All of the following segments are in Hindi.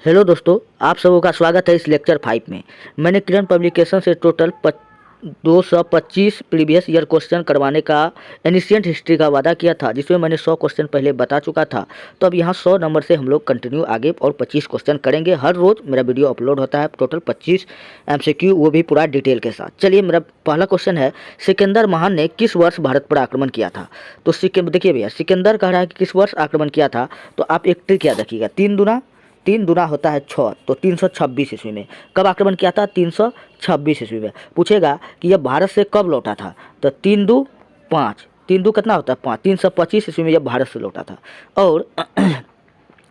हेलो दोस्तों, आप सबों का स्वागत है इस लेक्चर 5 में। मैंने किरण पब्लिकेशन से टोटल 225 प्रीवियस ईयर क्वेश्चन करवाने का एनिशिएंट हिस्ट्री का वादा किया था, जिसमें मैंने 100 क्वेश्चन पहले बता चुका था। तो अब यहाँ 100 नंबर से हम लोग कंटिन्यू आगे और 25 क्वेश्चन करेंगे। हर रोज़ मेरा वीडियो अपलोड होता है, टोटल 25 MCQ, वो भी पूरा डिटेल के साथ। चलिए, मेरा पहला क्वेश्चन है, सिकंदर महान ने किस वर्ष भारत पर आक्रमण किया था? तो देखिए भैया, सिकंदर कह रहा है कि किस वर्ष आक्रमण किया था। तो आप एक ट्रिक याद रखिएगा, तीन दूना होता है 6, तो 326 ईस्वी में। कब आक्रमण किया था? 326 ईस्वी में। पूछेगा कि यह भारत से कब लौटा था, तो 3 दू 5, 3 दू कितना होता है 5, 325 ईस्वी में यह भारत से लौटा था। और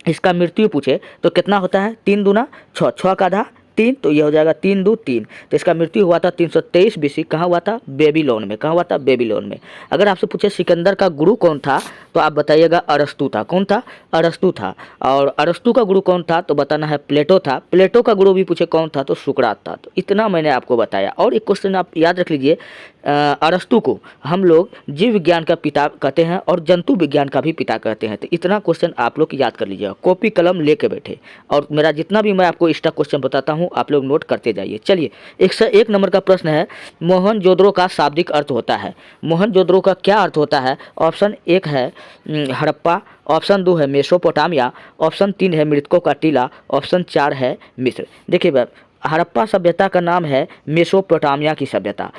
इसका मृत्यु पूछे तो कितना होता है? 3 दूना 6, 6 का आधा 3, तो ये हो जाएगा 3 दू 3। तो इसका मृत्यु हुआ था 323 BC। कहाँ हुआ था? बेबीलोन में। कहाँ हुआ था? बेबीलोन में। अगर आपसे पूछे सिकंदर का गुरु कौन था, तो आप बताइएगा अरस्तु था। कौन था? अरस्तु था। और अरस्तु का गुरु कौन था, तो बताना है प्लेटो था। प्लेटो का गुरु भी पूछे कौन था, तो सुकरात था। तो इतना मैंने आपको बताया। और एक क्वेश्चन आप याद रख लीजिए, अरस्तु को हम लोग जीव विज्ञान का पिता कहते हैं और जंतु विज्ञान का भी पिता कहते हैं। तो इतना क्वेश्चन आप लोग याद कर लीजिएगा, कॉपी कलम लेके बैठे। और मेरा जितना भी मैं आपको एक्स्ट्रा क्वेश्चन बताता हूँ, आप लोग नोट करते जाइए। चलिए, 101 नंबर का प्रश्न है, मोहनजोदड़ो का शाब्दिक अर्थ होता है। मोहनजोदड़ो का क्या अर्थ होता है? ऑप्शन 1 है हड़प्पा, ऑप्शन 2 है मेसोपोटामिया, ऑप्शन 3 है मृतकों का टीला, ऑप्शन 4 है मिस्र। देखिए, हड़प्पा सभ्यता का नाम है मेसोपोटामिया की सभ्यता।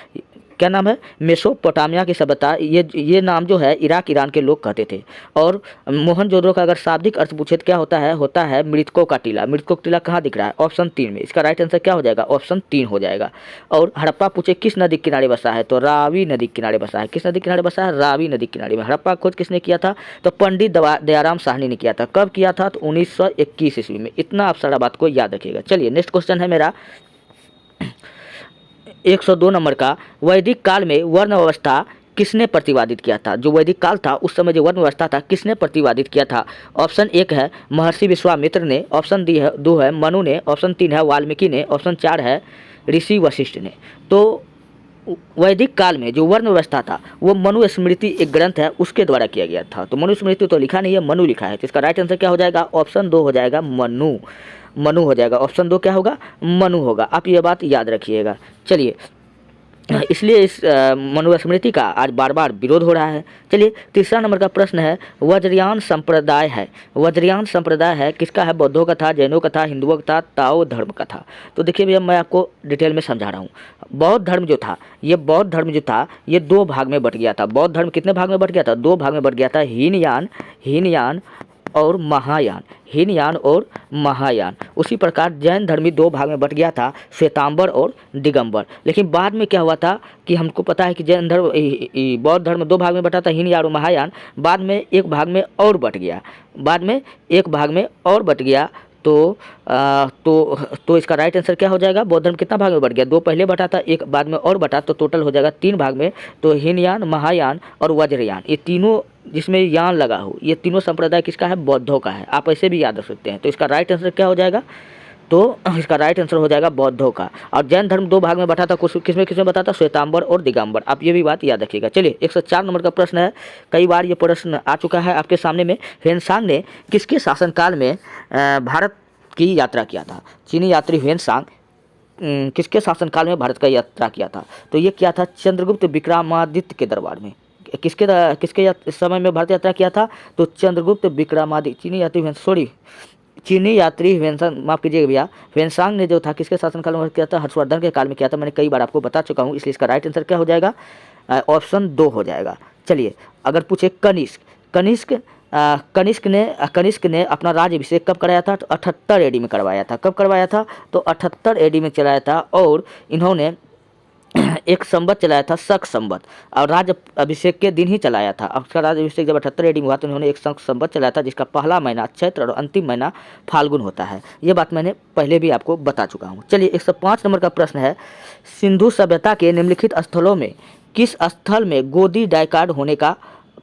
क्या नाम है? मेसोपोटामिया की सभ्यता। ये नाम जो है इराक ईरान के लोग कहते थे। और मोहनजोदड़ो का अगर शाब्दिक अर्थ पूछे तो क्या होता है? होता है मृतकों का टीला। मृतकों का टीला कहाँ दिख रहा है? ऑप्शन 3 में। इसका राइट आंसर क्या हो जाएगा? ऑप्शन 3 हो जाएगा। और हड़प्पा पूछे किस नदी के किनारे बसा है, तो रावी नदी के किनारे बसा है। किस नदी के किनारे बसा है? रावी नदी के किनारे में। हड़प्पा खोज किसने किया था? तो पंडित दयाराम साहनी ने किया था। कब किया था? तो 1921 ईस्वी में। इतना आप सारा बात को याद रखिएगा। चलिए, नेक्स्ट क्वेश्चन है मेरा 102 नंबर का, वैदिक काल में वर्ण व्यवस्था किसने प्रतिपादित किया था? जो वैदिक काल था उस समय जो वर्ण व्यवस्था था, किसने प्रतिपादित किया था? ऑप्शन 1 है महर्षि विश्वामित्र ने, ऑप्शन 2 है मनु ने, ऑप्शन 3 है वाल्मीकि ने, ऑप्शन 4 है ऋषि वशिष्ठ ने। तो वैदिक काल में जो वर्ण व्यवस्था था वो मनुस्मृति एक ग्रंथ है, उसके द्वारा किया गया था। तो मनुस्मृति तो लिखा नहीं है, मनु लिखा है। तो इसका राइट आंसर क्या हो जाएगा? ऑप्शन 2 हो जाएगा मनु। मनु हो जाएगा। ऑप्शन 2 क्या होगा? मनु होगा। आप ये बात याद रखिएगा। चलिए, इसलिए इस मनुस्मृति का आज बार बार विरोध हो रहा है। चलिए, तीसरा नंबर का प्रश्न है, वज्रयान संप्रदाय है। वज्रयान संप्रदाय है किसका है? बौद्धों का था, जैनों का था, हिंदुओं का था, ताओ धर्म का था। तो देखिए भैया, मैं आपको डिटेल में समझा रहा हूँ। बौद्ध धर्म जो था, ये बौद्ध धर्म जो था ये 2 भाग में बट गया था। बौद्ध धर्म कितने भाग में बट गया था? 2 भाग में बट गया था, हीनयान और महायान। हीनयान और महायान। उसी प्रकार जैन धर्म भी 2 भाग में बट गया था, श्वेतांबर और दिगंबर। लेकिन बाद में क्या हुआ था कि हमको पता है कि जैन धर्म बौद्ध धर्म 2 भाग में बटा था, हीनयान और महायान। बाद में एक भाग में और बट गया, बाद में एक भाग में और बट गया। तो इसका राइट आंसर क्या हो जाएगा? बौद्ध धर्म कितना भाग में बढ़ गया? 2 पहले बटा था, एक बाद में और बटा, तो टोटल हो जाएगा 3 भाग में। तो हीनयान, महायान और वज्रयान, ये तीनों जिसमें यान लगा हो, ये तीनों संप्रदाय किसका है? बौद्धों का है। आप ऐसे भी याद रख सकते हैं। तो इसका राइट आंसर क्या हो जाएगा? तो इसका राइट आंसर हो जाएगा बौद्धों का। और जैन धर्म 2 भाग में बटा था, किसमें बता था? श्वेतांबर और दिगंबर। आप ये भी बात याद रखिएगा। चलिए, 104 नंबर का प्रश्न है, कई बार ये प्रश्न आ चुका है आपके सामने में। ह्वेनसांग ने किसके शासनकाल में भारत की यात्रा किया था? चीनी यात्री ह्वेनसांग किसके शासनकाल में भारत का यात्रा किया था? तो ये किया था चंद्रगुप्त विक्रमादित्य के दरबार में। किसके समय में भारत यात्रा किया था? तो चंद्रगुप्त विक्रमादित्य। चीनी यात्री ह्वेनसांग, माफ कीजिएगा भैया, ह्वेनसांग ने जो था किसके शासनकाल में किया था? हर्षवर्धन के काल में किया था। मैंने कई बार आपको बता चुका हूँ, इसलिए इसका राइट आंसर क्या हो जाएगा? ऑप्शन 2 हो जाएगा। चलिए, अगर पूछे कनिष्क ने अपना राज्याभिषेक कब कराया था? तो 78 AD में करवाया था। कब करवाया था? तो 78 AD में चलाया था। और इन्होंने एक संवत चलाया था, शक संवत, और राज्य अभिषेक के दिन ही चलाया था। उसका राज्य अभिषेक जब 78 AD में हुआ तो उन्होंने एक शक संवत चलाया था, जिसका पहला महीना चैत्र और अंतिम महीना फाल्गुन होता है। ये बात मैंने पहले भी आपको बता चुका हूँ। चलिए, 105 नंबर का प्रश्न है, सिंधु सभ्यता के निम्नलिखित स्थलों में किस स्थल में गोदी डाइकार्ड होने का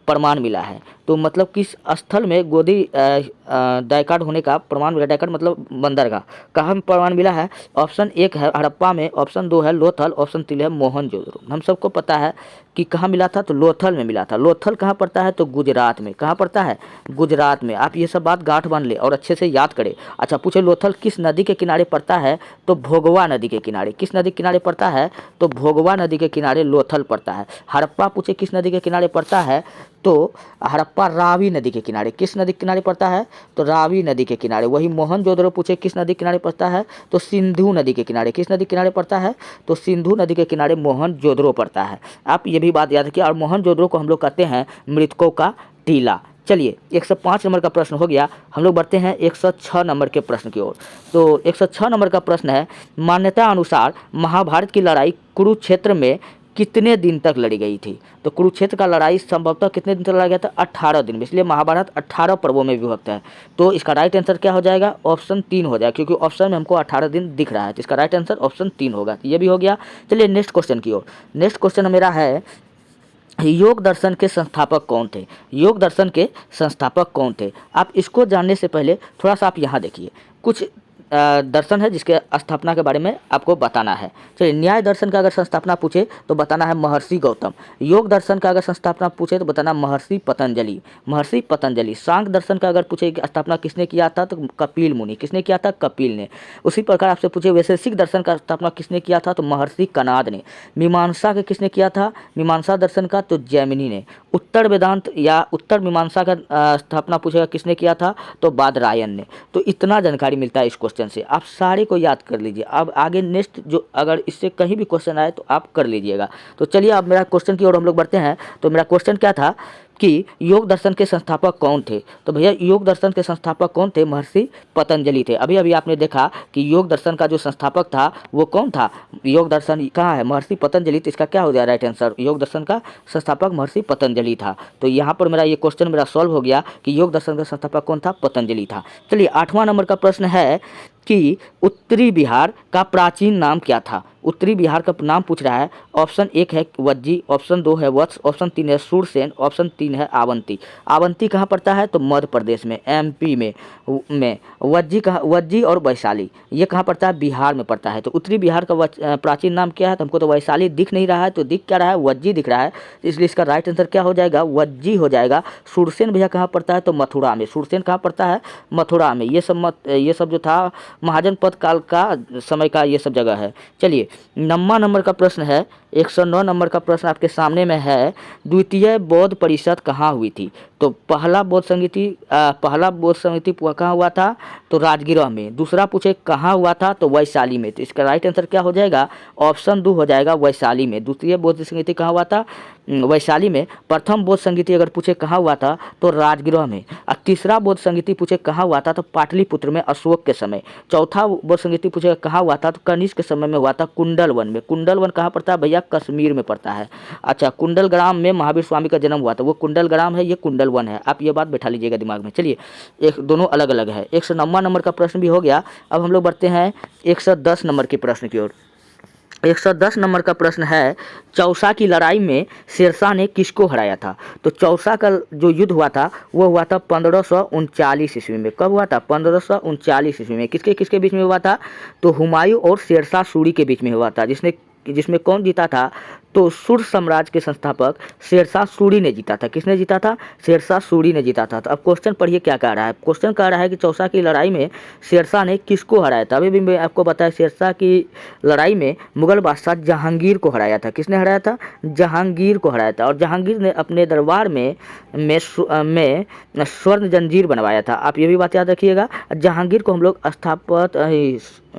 प्रमाण मिला है? तो मतलब किस स्थल में गोदी डाइकाट होने का प्रमाण मिला? डाइकाट मतलब बंदरगाह, कहाँ में प्रमाण मिला है? ऑप्शन 1 है हड़प्पा में, ऑप्शन 2 है लोथल, ऑप्शन 3 है मोहनजोदड़ो। हम सबको पता है कि कहाँ मिला था, तो लोथल में मिला था। लोथल कहाँ पड़ता है? तो गुजरात में। कहाँ पड़ता है? गुजरात में। आप ये सब बात गांठ बांध ले और अच्छे से याद करें। अच्छा, पूछे लोथल किस नदी के किनारे पड़ता है? तो भोगवा नदी के किनारे। किस नदी के किनारे पड़ता है? तो भोगवा नदी के किनारे लोथल पड़ता है। हड़प्पा पूछे किस नदी के किनारे पड़ता है? तो हड़प्पा रावी नदी के किनारे। किस नदी के किनारे पड़ता है? तो रावी नदी के किनारे। वही मोहनजोदड़ो पूछे किस नदी के किनारे पड़ता है? तो सिंधु नदी के किनारे। किस नदी के किनारे पड़ता है? तो सिंधु नदी के किनारे मोहनजोदड़ो पड़ता है। आप ये भी बात याद रखिए। और मोहनजोदड़ो को हम लोग कहते हैं मृतकों का टीला। चलिए 105 नंबर का प्रश्न हो गया। हम लोग बढ़ते हैं 106 नंबर के प्रश्न की ओर। तो 106 नंबर का प्रश्न है, मान्यता अनुसार महाभारत की लड़ाई कुरुक्षेत्र में कितने दिन तक लड़ी गई थी? तो कुरुक्षेत्र का लड़ाई संभवतः कितने दिन तक लड़ा गया था? 18 दिन में। इसलिए महाभारत 18 पर्वों में विभक्त है। तो इसका राइट आंसर क्या हो जाएगा? ऑप्शन 3 हो जाएगा, क्योंकि ऑप्शन में हमको 18 दिन दिख रहा है। तो इसका राइट आंसर ऑप्शन 3 होगा। तो ये भी हो गया। चलिए नेक्स्ट क्वेश्चन की ओर। नेक्स्ट क्वेश्चन मेरा है, योग दर्शन के संस्थापक कौन थे? योग दर्शन के संस्थापक कौन थे? आप इसको जानने से पहले थोड़ा सा आप यहाँ देखिए। कुछ दर्शन है जिसके स्थापना के बारे में आपको बताना है। चलिए, न्याय दर्शन का अगर संस्थापना पूछे तो बताना है महर्षि गौतम। योग दर्शन का अगर संस्थापना पूछे तो बताना महर्षि पतंजलि। महर्षि पतंजलि। सांख्य दर्शन का अगर पूछे कि स्थापना किसने किया था, तो कपिल मुनि। किसने किया था? कपिल ने। उसी प्रकार आपसे पूछे वैशेषिक दर्शन का स्थापना किसने किया था, तो महर्षि कणाद ने। मीमांसा का किसने किया था? मीमांसा दर्शन का तो जैमिनी ने। उत्तर वेदांत या उत्तर मीमांसा का स्थापना पूछेगा किसने किया था, तो बादरायण ने। तो इतना जानकारी मिलता है इस क्वेश्चन से। आप सारे को याद कर लीजिए। अब आगे नेक्स्ट जो अगर इससे कहीं भी क्वेश्चन आए तो आप कर लीजिएगा। तो चलिए अब मेरा क्वेश्चन की ओर हम लोग बढ़ते हैं। तो मेरा क्वेश्चन क्या था कि योग दर्शन के संस्थापक कौन थे? तो भैया योग दर्शन के संस्थापक कौन थे? महर्षि पतंजलि थे। अभी अभी आपने देखा कि योग दर्शन का जो संस्थापक था वो कौन था? योग दर्शन कहाँ है? महर्षि पतंजलि। तो इसका क्या हो गया राइट आंसर? योग दर्शन का संस्थापक महर्षि पतंजलि था। तो यहाँ पर मेरा ये क्वेश्चन मेरा सॉल्व हो गया कि योग दर्शन का संस्थापक कौन था? पतंजलि था। चलिए 8वां नंबर का प्रश्न है कि उत्तरी बिहार का प्राचीन नाम क्या था? उत्तरी बिहार का नाम पूछ रहा है। ऑप्शन 1 है वज्जी, ऑप्शन 2 है वत्स, ऑप्शन 3 है सूरसेन, ऑप्शन 3 है आवंती। आवंती कहाँ पड़ता है? तो मध्य प्रदेश में, एमपी में। वज्जी कहाँ? वज्जी और वैशाली ये कहाँ पड़ता है? बिहार में पड़ता है। तो उत्तरी बिहार का प्राचीन नाम क्या है? तो हमको तो वैशाली दिख नहीं रहा है, तो दिख क्या रहा है? वज्जी दिख रहा है। इसलिए इसका राइट आंसर क्या हो जाएगा? वज्जी हो जाएगा। सूरसेन भैया कहाँ पड़ता है? तो मथुरा में। सूरसेन कहाँ पड़ता है? मथुरा में। ये सब जो था महाजन पद काल का समय का ये सब जगह है। चलिए 9वां नंबर का प्रश्न है। 109 नंबर का प्रश्न आपके सामने में है, द्वितीय बौद्ध परिषद कहाँ हुई थी? तो पहला बौद्ध समिति कहाँ हुआ था? तो राजगृह में। दूसरा पूछे कहाँ हुआ था? तो वैशाली में। तो इसका राइट आंसर क्या हो जाएगा? ऑप्शन 2 हो जाएगा, वैशाली में। द्वितीय बौद्ध समिति कहाँ हुआ था? वैशाली में। प्रथम बौद्ध संगीति अगर पूछे कहाँ हुआ था? तो राजगृह में। और तीसरा बौद्ध संगीति पूछे कहाँ हुआ था? तो पाटलिपुत्र में अशोक के समय। चौथा बौद्ध संगीति पूछे कहाँ हुआ था? तो कनिष्क के समय में हुआ था कुंडल वन में। कुंडल वन कहाँ पड़ता है भैया? कश्मीर में पड़ता है। अच्छा, कुंडल ग्राम में महावीर स्वामी का जन्म हुआ था, वो कुंडल ग्राम है, ये कुंडल वन है। आप ये बात बैठा लीजिएगा दिमाग में। चलिए एक दोनों अलग अलग है। 109वां नंबर का प्रश्न भी हो गया। अब हम लोग बढ़ते हैं 110 नंबर के प्रश्न की ओर। 110 नंबर का प्रश्न है, चौसा की लड़ाई में शेरशाह ने किसको हराया था? तो चौसा का जो युद्ध हुआ था वो हुआ था 1539 ईस्वी में। कब हुआ था? 1539 ईस्वी में। किसके किसके बीच में हुआ था? तो हुमायूं और शेरशाह सूरी के बीच में हुआ था। जिसमें कौन जीता था? तो सुर साम्राज्य के संस्थापक शेरशाह सूरी ने जीता था। किसने जीता था? शेरशाह सूरी ने जीता था। तो अब क्वेश्चन पढ़िए क्या कह रहा है। क्वेश्चन कह रहा है कि चौसा की लड़ाई में शेरशाह ने किसको हराया था? अभी भी मैं आपको बताया, शेरशाह की लड़ाई में मुगल बादशाह जहांगीर को हराया था। किसने हराया था? जहांगीर को हराया था। और जहांगीर ने अपने दरबार में स्वर्ण जंजीर बनवाया था। आप ये भी बात याद रखिएगा। जहांगीर को हम लोग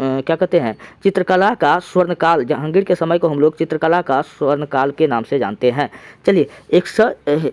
क्या कहते हैं? चित्रकला का स्वर्णकाल। जहांगीर के समय को हम लोग चित्रकला का स्वर्णकाल के नाम से जानते हैं। चलिए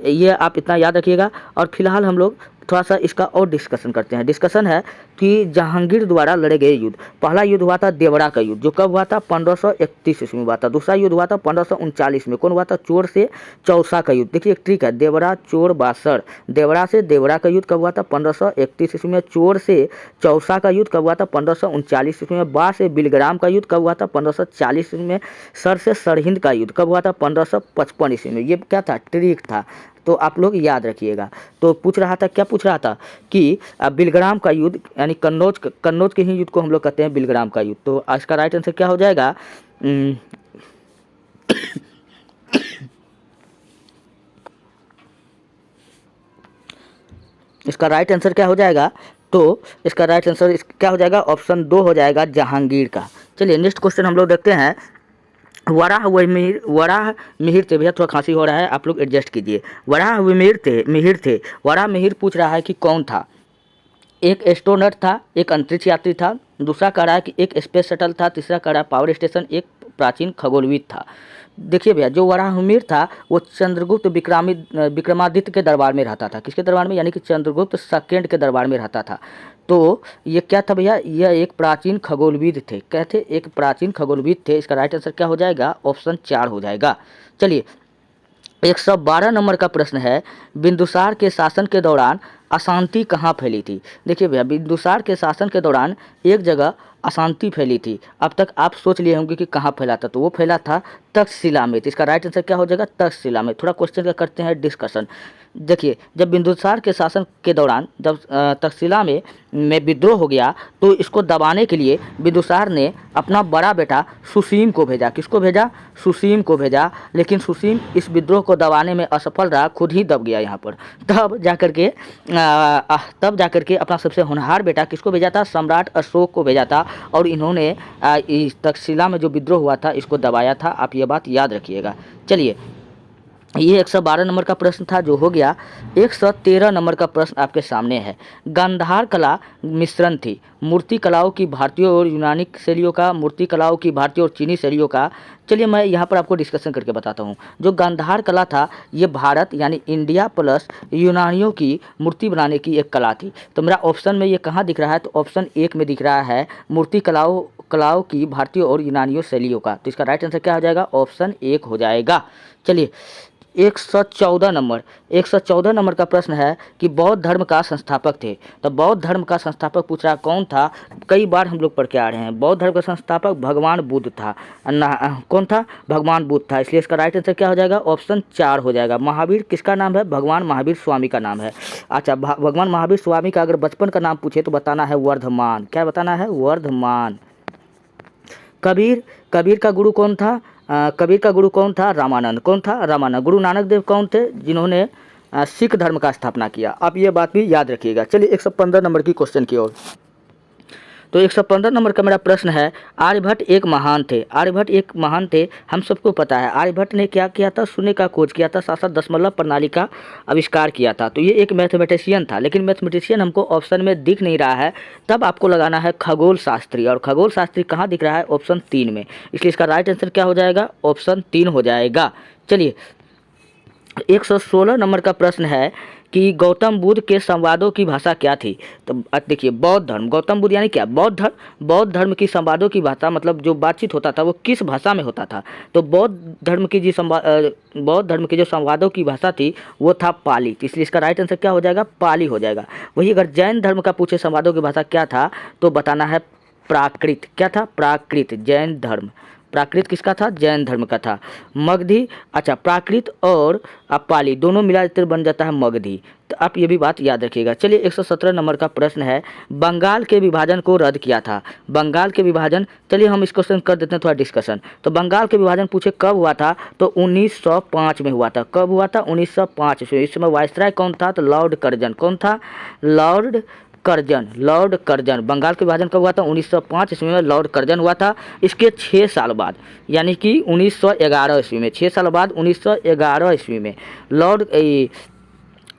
ये आप इतना याद रखिएगा। और फिलहाल हम लोग थोड़ा सा इसका और डिस्कशन करते हैं। डिस्कशन है कि जहांगीर द्वारा लड़े गए युद्ध। पहला युद्ध हुआ था देवरा का युद्ध, जो कब हुआ था? 1531 ईस्वी में हुआ था। दूसरा युद्ध हुआ था 1539 में। कौन हुआ था? चोर से चौसा का युद्ध। देखिए एक ट्रिक है, देवरा चोर बासर। देवरा से देवरा का युद्ध कब हुआ था? 1531 ईस्वी में। चोर से चौसा का युद्ध कब हुआ था? 1539 ईस्वी में। बा से बिलग्राम का युद्ध कब हुआ था? 1540 ईस्वी में। सर से सरहिंद का युद्ध कब हुआ था? 1555 ईस्वी में। ये क्या था? ट्रिक था। तो आप लोग याद रखिएगा। तो पूछ रहा था, क्या पूछ रहा था कि बिलग्राम का युद्ध यानी कन्नौज के ही युद्ध को हम लोग कहते हैं बिलग्राम का युद्ध। तो इसका राइट आंसर क्या हो जाएगा? इसका राइट आंसर क्या हो जाएगा? तो इसका राइट आंसर क्या हो जाएगा? ऑप्शन 2 हो जाएगा, जहांगीर का। चलिए नेक्स्ट क्वेश्चन हम लोग देखते हैं। वराह मिहिर थे। भैया थोड़ा खांसी हो रहा है, आप लोग एडजस्ट कीजिए। वराह मिहिर थे। वराह मिहिर पूछ रहा है कि कौन था? एक एस्ट्रोनॉट था, एक अंतरिक्ष यात्री था, दूसरा कह रहा है कि एक स्पेस शटल था, तीसरा कह रहा है पावर स्टेशन, एक प्राचीन खगोलविद था। देखिए भैया, जो वराहमिहिर था वो चंद्रगुप्त विक्रमादित्य के दरबार में रहता था। किसके दरबार में? यानी कि चंद्रगुप्त सेकेंड के दरबार में रहता था। तो ये क्या था भैया? यह एक प्राचीन खगोलविद थे। कहते एक प्राचीन खगोलविद थे। इसका राइट आंसर क्या हो जाएगा? ऑप्शन 4 हो जाएगा। चलिए 112 नंबर का प्रश्न है, बिंदुसार के शासन के दौरान अशांति कहाँ फैली थी? देखिए भैया, बिंदुसार के शासन के दौरान एक जगह अशांति फैली थी। अब तक आप सोच लिए होंगे कि कहाँ फैला था, तो वो फैला था तक्षशिला में। तो इसका राइट आंसर क्या हो जाएगा? तक्षशिला में। थोड़ा क्वेश्चन का करते हैं डिस्कशन। देखिए, जब बिंदुसार के शासन के दौरान जब तक्षशिला में विद्रोह हो गया, तो इसको दबाने के लिए बिंदुसार ने अपना बड़ा बेटा सुसीम को भेजा। किसको भेजा? सुसीम को भेजा। लेकिन सुसीम इस विद्रोह को दबाने में असफल रहा, खुद ही दब गया यहाँ पर। तब जाकर के अपना सबसे होनहार बेटा किसको भेजा था? सम्राट अशोक को भेजा था। और इन्होंने इस तक्षशिला में जो विद्रोह हुआ था इसको दबाया था। आप ये बात याद रखिएगा। चलिए, ये 112 नंबर का प्रश्न था जो हो गया। 113 नंबर का प्रश्न आपके सामने है। गांधार कला मिश्रण थी। मूर्ति कलाओं की भारतीय और यूनानी शैलियों का, मूर्ति कलाओं की भारतीय और चीनी शैलियों का। चलिए मैं यहाँ पर आपको डिस्कशन करके बताता हूँ। जो गांधार कला था ये भारत यानी इंडिया प्लस यूनानियों की मूर्ति बनाने की एक कला थी। तो मेरा ऑप्शन में ये कहाँ दिख रहा है? तो ऑप्शन 1 में दिख रहा है, मूर्ति कलाओं की भारतीय और यूनानियों शैलियों का। तो इसका राइट आंसर क्या हो जाएगा? ऑप्शन 1 हो जाएगा। चलिए 114 नंबर का प्रश्न है कि बौद्ध धर्म का संस्थापक थे। तो बौद्ध धर्म का संस्थापक पूछ रहा कौन था? कई बार हम लोग पढ़ के आ रहे हैं। बौद्ध धर्म का संस्थापक भगवान बुद्ध था। कौन था? भगवान बुद्ध था। इसलिए इसका राइट आंसर क्या हो जाएगा? ऑप्शन 4 हो जाएगा। महावीर किसका नाम है? भगवान महावीर स्वामी का नाम है। अच्छा, भगवान महावीर स्वामी का अगर बचपन का नाम पूछे तो बताना है वर्धमान। क्या बताना है? वर्धमान। कबीर का गुरु कौन था? कबीर का गुरु कौन था? रामानंद। कौन था? रामानंद। गुरु नानक देव कौन थे? जिन्होंने सिख धर्म का स्थापना किया। आप ये बात भी याद रखिएगा। चलिए 115 नंबर की क्वेश्चन की ओर। तो 115 नंबर का मेरा प्रश्न है, आर्यभट्ट एक महान थे। आर्यभट्ट एक महान थे, हम सबको पता है। आर्यभट्ट ने क्या किया था? शून्य का खोज किया था, साथ साथ दशमलव प्रणाली का आविष्कार किया था। तो ये एक मैथमेटिशियन था, लेकिन मैथमेटिशियन हमको ऑप्शन में दिख नहीं रहा है। तब आपको लगाना है खगोल शास्त्री। और खगोल शास्त्री कहाँ दिख रहा है? ऑप्शन 3 में। इसलिए इसका राइट आंसर क्या हो जाएगा? ऑप्शन 3 हो जाएगा। चलिए 116 नंबर का प्रश्न है कि गौतम बुद्ध के संवादों की भाषा क्या थी? तो देखिए, बौद्ध धर्म, गौतम बुद्ध यानी क्या? बौद्ध धर्म की संवादों की भाषा मतलब जो बातचीत होता था वो किस भाषा में होता था? तो बौद्ध धर्म की जो संवादों की भाषा थी वो था पाली। तो इसलिए इसका राइट आंसर क्या हो जाएगा? पाली हो जाएगा। वही अगर जैन धर्म का पूछे संवादों की भाषा क्या था, तो बताना है प्राकृत। क्या था? प्राकृत। जैन धर्म। प्राकृत किसका था? जैन धर्म का था। मगधी, अच्छा, प्राकृत और पाली दोनों मिलाकर बन जाता है मगधी। तो आप ये भी बात याद रखिएगा। चलिए 117 नंबर का प्रश्न है, बंगाल के विभाजन को रद्द किया था। बंगाल के विभाजन, चलिए हम इस क्वेश्चन कर देते हैं थोड़ा डिस्कशन। तो बंगाल के विभाजन पूछे कब हुआ था? तो 1905 में हुआ था। कब हुआ था? 1905 में। इस समय वायसराय कौन था? तो लॉर्ड कर्जन। कौन था? Lord Curzon. बंगाल के विभाजन कब हुआ था? 1905 ईस्वी में लॉर्ड कर्जन हुआ था। इसके 6 साल बाद यानी कि 1911 ईस्वी में, 6 साल बाद 1911 ईस्वी में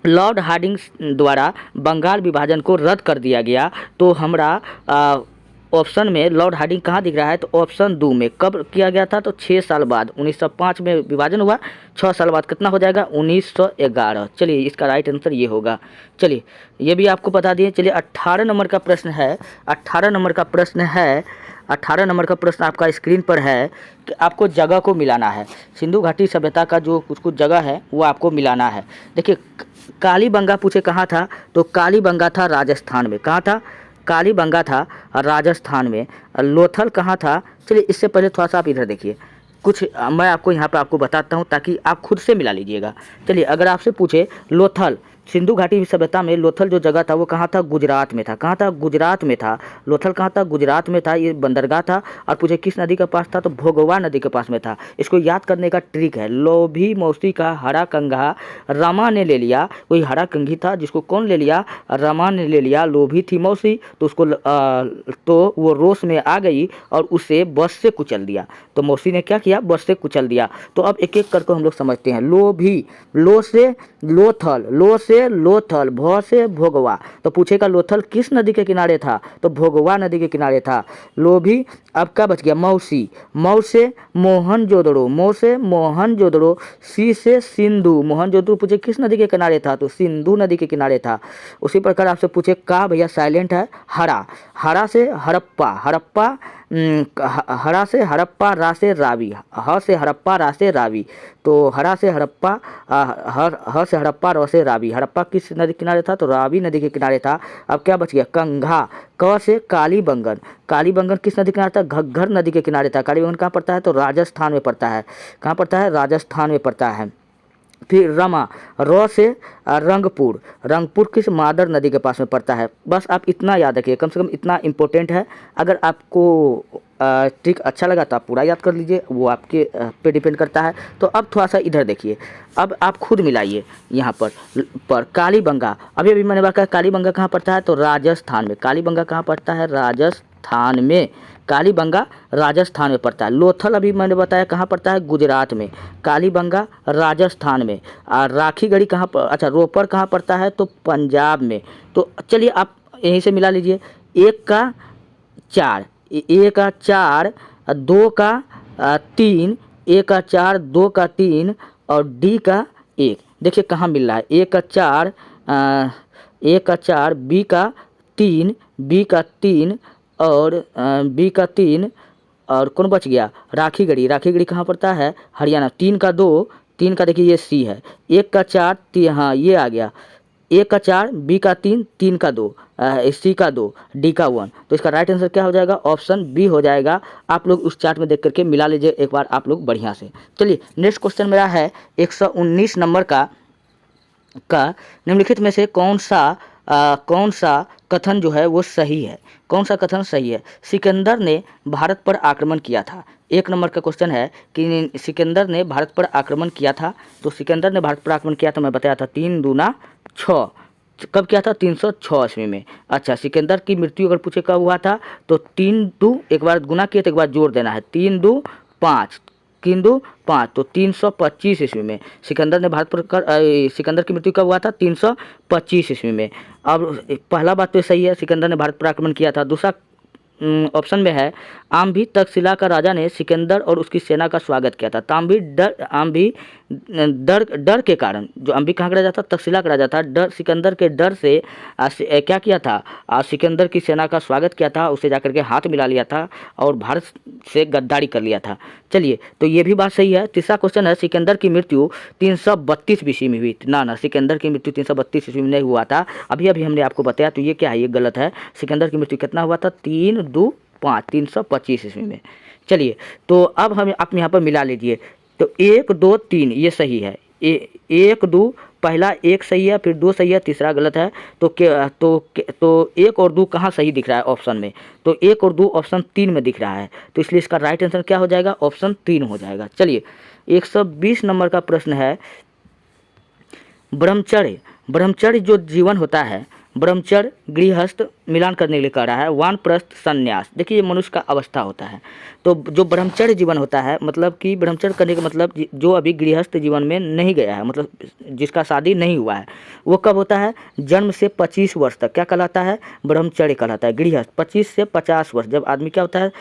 लॉर्ड हार्डिंग्स द्वारा बंगाल विभाजन को रद्द कर दिया गया। तो हमारा ऑप्शन में लॉर्ड हार्डिंग कहाँ दिख रहा है? तो ऑप्शन 2 में। कब किया गया था? तो 6 साल बाद। 1905 में विभाजन हुआ, 6 साल बाद कितना हो जाएगा? 1911। चलिए इसका राइट आंसर ये होगा। चलिए ये भी आपको बता दिए। चलिए 18 नंबर का प्रश्न है। 18 नंबर का प्रश्न आपका स्क्रीन पर है कि आपको जगह को मिलाना है। सिंधु घाटी सभ्यता का जो कुछ जगह है वो आपको मिलाना है। देखिए, कालीबंगा पूछे कहाँ था? तो कालीबंगा था राजस्थान में। कहाँ था? कालीबंगा था राजस्थान में। लोथल कहाँ था? चलिए इससे पहले थोड़ा सा आप इधर देखिए, कुछ मैं आपको यहाँ पे आपको बताता हूँ ताकि आप खुद से मिला लीजिएगा। चलिए, अगर आपसे पूछे लोथल, सिंधु घाटी सभ्यता में लोथल जो जगह था वो कहाँ था? गुजरात में था। कहाँ था? गुजरात में था। लोथल कहाँ था? गुजरात में था। ये बंदरगाह था। और पूछे किस नदी के पास था? तो भोगवा नदी के पास में था। इसको याद करने का ट्रिक है, लोभी मौसी का हरा कंघा रमा ने ले लिया। कोई हरा कंघी था जिसको कौन ले लिया? रमा ने ले लिया। लोभी थी मौसी तो उसको तो वो रोष में आ गई और उसे बस से कुचल दिया। तो मौसी ने क्या किया? बस से कुचल दिया। तो अब एक एक करके हम लोग समझते हैं। लोभी, लो से लोथल, लो से लोथल, भौ से भोगवा। तो पूछेगा लोथल किस नदी के किनारे था? तो भोगवा नदी के किनारे था। लोभी, अब क्या बच गया? मौसी, मऊ से मोहनजोदड़ो, मऊ से मोहनजोदड़ो, सी से सिंधु, मोहनजोदड़ो पूछे किस नदी के किनारे था? तो सिंधु नदी के किनारे था। उसी प्रकार आपसे पूछे का, भैया साइलेंट है। हरा, हरा से हड़प्पा, हड़प्पा, हरा से हड़प्पा, रा से रावी, ह से हड़प्पा, रा से रावी। तो हरा से हड़प्पा, ह से हड़प्पा, र से रावी। हड़प्पा किस नदी के किनारे था? तो रावी नदी के किनारे था। अब क्या बच गया? कंघा, क से कालीबंगन, कालीबंगन किस नदी के किनारे था? घग्घर नदी के किनारे था। कालीबंगन कहाँ पड़ता है? तो राजस्थान में पड़ता है। कहाँ पड़ता है? राजस्थान में पड़ता है। फिर रमा, र से रंगपुर, रंगपुर किस? मादर नदी के पास में पड़ता है। बस आप इतना याद रखिए, कम से कम इतना इम्पोर्टेंट है। अगर आपको ट्रिक अच्छा लगा तो आप पूरा याद कर लीजिए, वो आपके पे डिपेंड करता है। तो अब थोड़ा सा इधर देखिए, अब आप खुद मिलाइए यहाँ पर कालीबंगा। अभी अभी मैंने बताया कालीबंगा कहाँ पड़ता है? तो राजस्थान में। कालीबंगा कहाँ पड़ता है? राजस्थान में। कालीबंगा राजस्थान में पड़ता है। लोथल अभी मैंने बताया कहाँ पड़ता है? गुजरात में। कालीबंगा राजस्थान में। और राखीगढ़ी कहाँ पर, अच्छा रोपड़ कहाँ पड़ता है? तो पंजाब में। तो चलिए आप यहीं से मिला लीजिए। एक का चार, एक का चार, दो का तीन, एक का चार, दो का तीन और डी का एक। देखिए कहाँ मिल रहा है? एक का चार, एक का चार, बी का तीन, बी का तीन और बी का तीन और कौन बच गया? राखीगढ़ी। राखीगढ़ी कहाँ पड़ता है? हरियाणा। तीन का दो, तीन का देखिए ये सी है। एक का चार, हाँ ये आ गया। एक का चार, बी का तीन, तीन का दो, सी का दो, डी का वन। तो इसका राइट आंसर क्या हो जाएगा? ऑप्शन बी हो जाएगा। आप लोग उस चार्ट में देख करके मिला लीजिए एक बार आप लोग बढ़िया से। चलिए नेक्स्ट क्वेश्चन मेरा है 119 नंबर का निम्नलिखित में से कौन सा कथन जो है वो सही है? कौन सा कथन सही है? सिकंदर ने भारत पर आक्रमण किया था। एक नंबर का क्वेश्चन है कि सिकंदर ने भारत पर आक्रमण किया था। तो सिकंदर ने भारत पर आक्रमण किया था, मैं बताया था 3 दूना 6। कब किया था? 306 ईस्वी में। अच्छा, सिकंदर की मृत्यु अगर पूछे कब हुआ था? तो 3 दू, एक बार गुना किए तो एक बार जोड़ देना है। 3 दू 5, 3 दू 5, तो 325 ईस्वी में सिकंदर ने भारत पर सिकंदर की मृत्यु कब हुआ था? 325 ईस्वी में। अब पहला बात तो सही है, सिकंदर ने भारत पर आक्रमण किया था। दूसरा ऑप्शन में है आम्भी तक्षशिला का राजा ने सिकंदर और उसकी सेना का स्वागत किया था। ताम्भी डर के कारण, जो अम्भी कहाँ का राजा था? तक्षशिला का राजा था। डर, सिकंदर के डर से क्या किया था? सिकंदर की सेना का स्वागत किया था, उसे जाकर के हाथ मिला लिया था और भारत से गद्दारी कर लिया था। चलिए, तो ये भी बात सही है। तीसरा क्वेश्चन है सिकंदर की मृत्यु 332 बीसी में हुई। ना, सिकंदर की मृत्यु 332 ईस्वी में नहीं हुआ था। अभी हमने आपको बताया, तो ये क्या है? ये गलत है। सिकंदर की मृत्यु कितना हुआ था? 3 दू 5, 325 ईस्वी में। चलिए, तो अब हम आप यहाँ पर मिला लीजिए। तो 1 2 3 ये सही है। 1 2, पहला 1 सही है, फिर 2 सही है, तीसरा गलत है। तो 1 और 2 कहाँ सही दिख रहा है ऑप्शन में? तो 1 और 2 ऑप्शन 3 में दिख रहा है। तो इसलिए इसका राइट आंसर क्या हो जाएगा? ऑप्शन 3 हो जाएगा। चलिए 120 नंबर का प्रश्न है ब्रह्मचर्य जो जीवन होता है, ब्रह्मचर्य गृहस्थ मिलान करने के लिए कह रहा है। वानप्रस्थ संन्यास, देखिए ये मनुष्य का अवस्था होता है। तो जो ब्रह्मचर्य जीवन होता है, मतलब कि ब्रह्मचर्य करने का मतलब जो अभी गृहस्थ जीवन में नहीं गया है, मतलब जिसका शादी नहीं हुआ है, वो कब होता है? जन्म से 25 वर्ष तक क्या कहलाता है? ब्रह्मचर्य कहलाता है। गृहस्थ 25 से 50 वर्ष, जब आदमी क्या होता है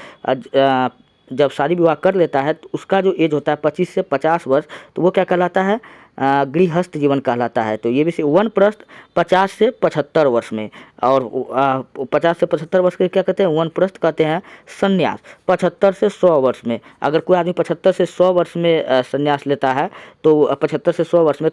जब शादी विवाह कर लेता है तो उसका जो एज होता है 25 से 50 वर्ष, तो वो क्या कहलाता है? गृहस्थ जीवन कहलाता है। तो ये भी वानप्रस्थ 50 से 75 वर्ष में, और 50 से 75 वर्ष के क्या कहते हैं, वानप्रस्थ कहते हैं संन्यास। 75 से 100 वर्ष में, अगर कोई आदमी 75 से 100 वर्ष में संन्यास लेता है तो 75 से 100 वर्ष में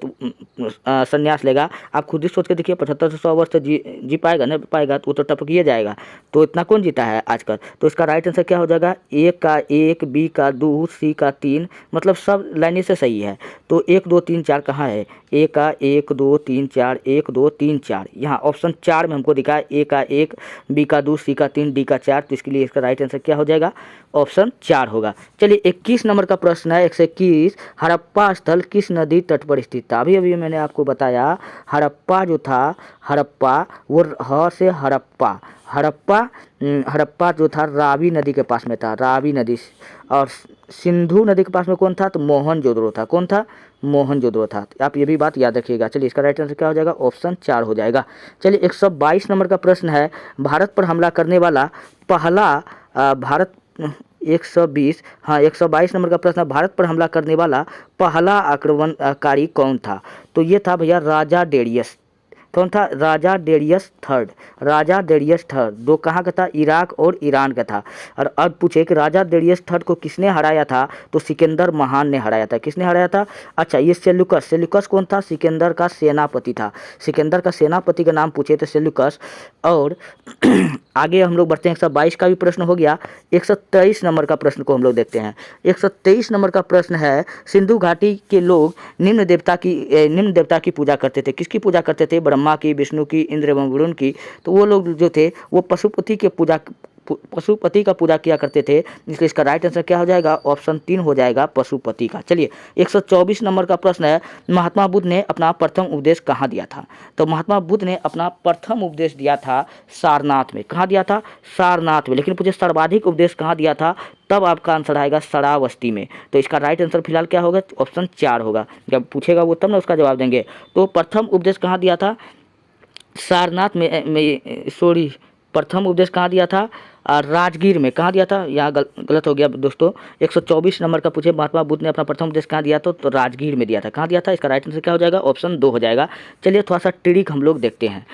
संन्यास लेगा। आप खुद ही सोच के देखिए, 75 से 100 वर्ष तक जी पाएगा, नहीं पाएगा तो वो तो टपकिए जाएगा। तो इतना कौन जीता है आजकल। तो इसका राइट आंसर क्या हो जाएगा, ए का 1, बी का 2, सी का 3, मतलब सब लाइनें से सही है। तो 1 2 3 4 कहाँ है, ए का 1 2 3 4, 1 2 3 4, यहाँ ऑप्शन 4 में हमको दिखा है, ए का 1, बी का 2, सी का 3, डी का 4। तो इसके लिए इसका राइट आंसर क्या हो जाएगा, ऑप्शन 4 होगा। चलिए 21 नंबर का प्रश्न है, 121, हड़प्पा स्थल किस नदी तट पर स्थित था। अभी अभी मैंने आपको बताया हड़प्पा जो था, हड़प्पा वो ह से हड़प्पा जो था रावी नदी के पास में था, रावी नदी। और सिंधु नदी के पास में कौन था, तो मोहनजोदड़ो था। कौन था, मोहनजोदड़ो था। आप ये भी बात याद रखिएगा। चलिए इसका राइट आंसर क्या हो जाएगा, ऑप्शन 4 हो जाएगा। चलिए 122 नंबर का प्रश्न है, भारत पर हमला करने वाला पहला 122 नंबर का प्रश्न है, भारत पर हमला करने वाला पहला आक्रमणकारी कौन था। तो ये था भैया राजा डेरियस। कौन था, राजा डेरियस थर्ड। राजा डेरियस थर्ड दो कहाँ का था, इराक और ईरान का था। और अब पूछे कि राजा डेरियस थर्ड को किसने हराया था, तो सिकंदर महान ने हराया था। किसने हराया था, अच्छा ये सेल्यूकस। सेल्यूकस कौन था, सिकंदर का सेनापति था। सिकंदर का सेनापति का नाम पूछे थे सेल्यूकस। और आगे हम लोग बढ़ते हैं, 122 का भी प्रश्न हो गया। 123 नंबर का प्रश्न को हम लोग देखते हैं। 123 नंबर का प्रश्न है, सिंधु घाटी के लोग निम्न देवता की पूजा करते थे। किसकी पूजा करते थे, ब्रह्मा की, विष्णु की, इंद्र एवं वरुण की। तो वो लोग जो थे वो पशुपति का पूजा किया करते थे। इसलिए इसका राइट आंसर क्या हो जाएगा, ऑप्शन 3 हो जाएगा, पशुपति का। चलिए 124 नंबर का प्रश्न है, महात्मा बुद्ध ने अपना प्रथम उपदेश कहाँ दिया था। तो महात्मा बुद्ध ने अपना प्रथम उपदेश दिया था सारनाथ में। कहाँ दिया था, सारनाथ में। लेकिन मुझे सर्वाधिक उपदेश कहाँ दिया था, तब आपका आंसर आएगा श्रावस्ती में। तो इसका राइट आंसर फिलहाल क्या होगा, ऑप्शन 4 होगा। जब पूछेगा वो तब ना उसका जवाब देंगे। तो प्रथम उपदेश कहाँ दिया था, सारनाथ में सॉरी, प्रथम उपदेश कहाँ दिया था, राजगीर में। कहाँ दिया था, यहाँ गलत हो गया दोस्तों। 124 नंबर का पूछे, महात्मा बुद्ध ने अपना प्रथम उपदेश कहाँ दिया, तो राजगीर में दिया था। कहाँ दिया था, इसका राइट आंसर क्या हो जाएगा, ऑप्शन 2 हो जाएगा। चलिए थोड़ा सा ट्रिक हम लोग देखते हैं।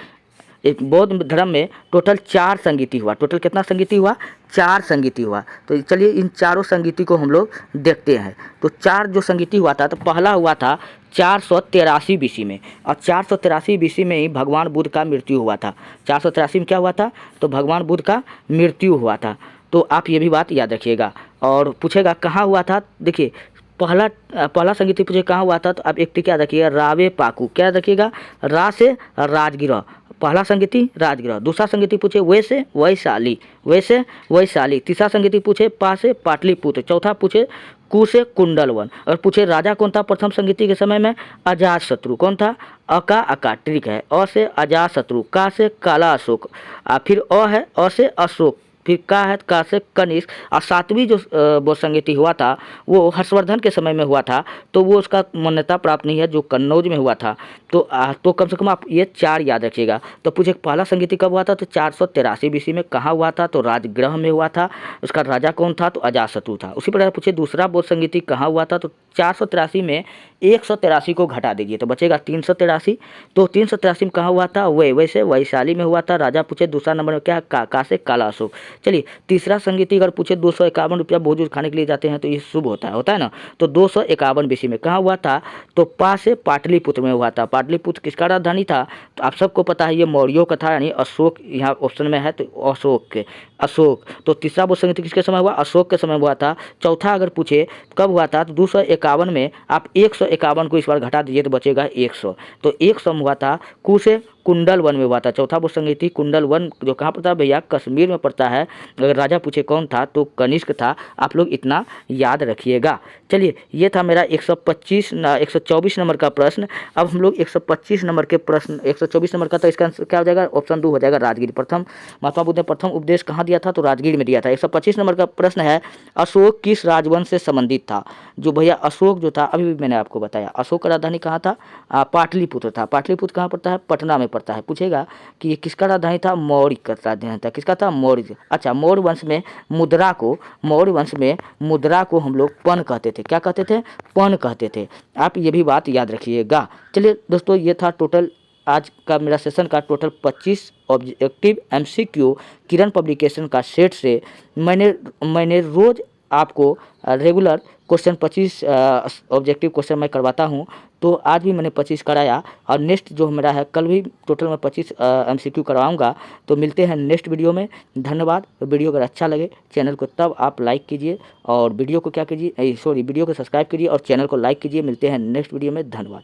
एक बौद्ध धर्म में टोटल 4 संगीति हुआ। टोटल कितना संगीति हुआ, 4 संगीति हुआ। तो चलिए इन चारों संगीति को हम लोग देखते हैं। तो 4 जो संगीति हुआ था, तो पहला हुआ था 483 BC में। और 483 BC में ही भगवान बुद्ध का मृत्यु हुआ था। 483 में क्या हुआ था, तो भगवान बुद्ध का मृत्यु हुआ था। तो आप ये भी बात याद रखिएगा। और पूछेगा कहाँ हुआ था, देखिए पहला संगीति पूछे कहाँ हुआ था, तो आप एक टिक याद रखिएगा, रावे पाकू। क्या रखिएगा, रा से राजगिरा, पहला संगीति राजगिरा। दूसरा संगीति पूछे वैशाली। तीसरा संगीति पूछे पा से पाटलिपुत्र। चौथा पूछे कु से कुंडलवन। और पूछे राजा कौन था प्रथम संगीति के समय में, अजातशत्रु। कौन था, अका ट्रिक है, अ से अजातशत्रु, का से काला अशोक, फिर अ है, अ से अशोक, फिर का है, का से कनिष्क। और 7वीं जो वो संगीति हुआ था वो हर्षवर्धन के समय में हुआ था। तो वो उसका मान्यता प्राप्त नहीं है, जो कन्नौज में हुआ था। तो कम से कम आप ये 4 याद रखिएगा। तो पूछे पहला संगीति कब हुआ था, तो 483 BC में। कहाँ हुआ था, तो राजगृह में हुआ था। उसका राजा कौन था, तो अजातशत्रु था। उसी प्रकार पूछे दूसरा बौद्ध संगीति कहाँ हुआ था, तो 483 में 183 को घटा दीजिए तो बचेगा 383। तो 383 में कहाँ हुआ था, वैसे वैशाली में हुआ था। राजा पूछे दूसरा नंबर में क्या, का से काला अशोक। चलिए तीसरा संगीति अगर पूछे 251 रुपया भोज खाने के लिए जाते हैं तो ये शुभ होता है ना। तो 251 BC में कहाँ हुआ था, तो पा से पाटलिपुत्र में हुआ था। पाटलिपुत्र किसका राजधानी था, तो आप सबको पता है ये मौर्यों का था, यानी अशोक यहाँ ऑप्शन में है, तो अशोक। तो तीसरा वो संगीति किसके समय हुआ, अशोक के समय हुआ था। चौथा अगर पूछे कब हुआ था, तो 251 में आप 151 को इस बार घटा दीजिए तो बचेगा 100। तो 100 में हुआ था, कु से कुंडल वन में हुआ था। चौथा वो संगीति कुंडल वन जो कहाँ पड़ता है भैया, कश्मीर में पड़ता है। अगर राजा पूछे कौन था, तो कनिष्क था। आप लोग इतना याद रखिएगा। चलिए ये था मेरा 124 नंबर का प्रश्न। अब हम लोग 125 नंबर के प्रश्न, 124 नंबर का, तो इसका आंसर क्या हो जाएगा, ऑप्शन 2 हो जाएगा, राजगीर। महात्मा बुद्ध ने प्रथम उपदेश कहाँ दिया था, तो राजगीर में दिया था। 125 नंबर का प्रश्न है, अशोक किस राजवंश से संबंधित था। जो भैया अशोक जो था, अभी भी मैंने आपको बताया, अशोक का राजधानी कहाँ था, पाटलिपुत्र था। पाटलिपुत्र कहाँ पड़ता है, पटना में पड़ता है। पूछेगा कि ये किसका राजधानी था, मौर्य का राजधानी था। किसका था, मौर्य। अच्छा, मौर्य वंश में मुद्रा को हम लोग पन कहते थे। क्या कहते थे, पन कहते थे। आप ये भी बात याद रखिएगा। चलिए दोस्तों, ये था टोटल आज का मेरा सेशन का टोटल 25 ऑब्जेक्टिव MCQ किरण पब्लिकेशन का सेट से मैंने रोज़ आपको रेगुलर क्वेश्चन 25 ऑब्जेक्टिव क्वेश्चन मैं करवाता हूं। तो आज भी मैंने 25 कराया और नेक्स्ट जो मेरा है कल भी टोटल मैं 25 MCQ करवाऊंगा। तो मिलते हैं नेक्स्ट वीडियो में। धन्यवाद। वीडियो अगर अच्छा लगे चैनल को तब आप लाइक कीजिए और वीडियो को क्या कीजिए, वीडियो को सब्सक्राइब कीजिए और चैनल को लाइक कीजिए। मिलते हैं नेक्स्ट वीडियो में। धन्यवाद।